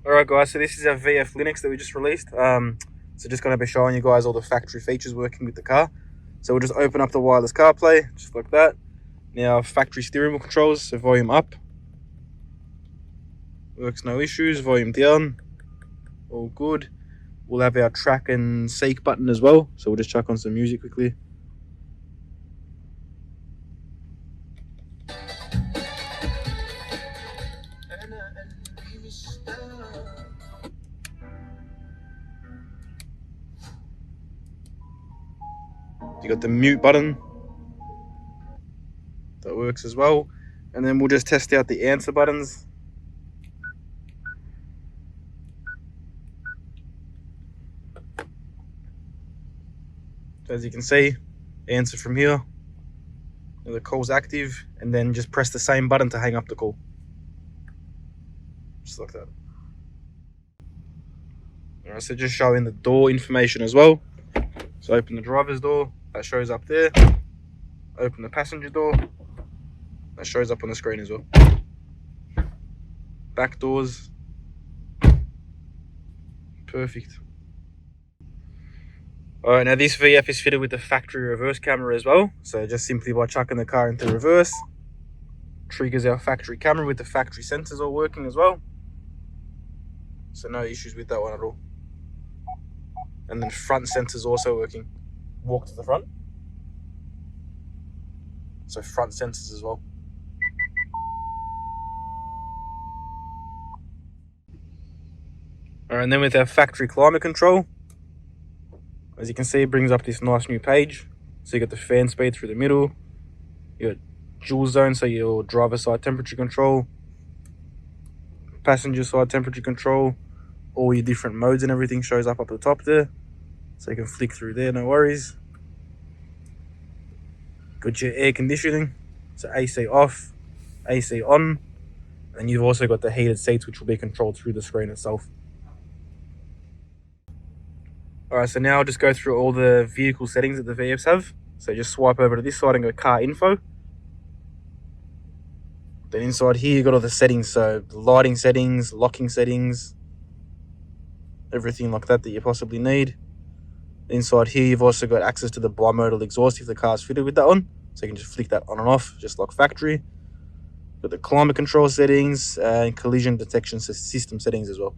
Alright guys, so this is our VF Linux that we just released. So just going to be showing you guys all the factory features working with the car. So we'll just open up the wireless CarPlay, just like that. Now factory steering wheel controls, so volume up. Works no issues, volume down. All good. We'll have our track and seek button as well. So we'll just chuck on some music quickly. You got the mute button that works as well, and then we'll just test out the answer buttons. So as you can see, answer from here, the call's active, and then just press the same button to hang up the call, just like that. Alright, so just showing the door information as well. So open the driver's door, that shows up there. Open the passenger door, that shows up on the screen as well. Back doors, perfect. Alright, now this VF is fitted with the factory reverse camera as well. So just simply by chucking the car into reverse, triggers our factory camera with the factory sensors all working as well. So no issues with that one at all. And then front sensors also working. Walk to the front. So front sensors as well. Alright, and then with our factory climate control, as you can see, it brings up this nice new page. So you got the fan speed through the middle. You got dual zone, so your driver side temperature control, passenger side temperature control, all your different modes and everything shows up at the top there. So you can flick through there, no worries. Got your air conditioning, so AC off, AC on, and you've also got the heated seats, which will be controlled through the screen itself. Alright, so now I'll just go through all the vehicle settings that the VFs have. So just swipe over to this side and go car info. Then inside here, you've got all the settings, so the lighting settings, locking settings, everything like that you possibly need. Inside here, you've also got access to the bimodal exhaust if the car's fitted with that on. So you can just flick that on and off, just like factory. Got the climate control settings and collision detection system settings as well.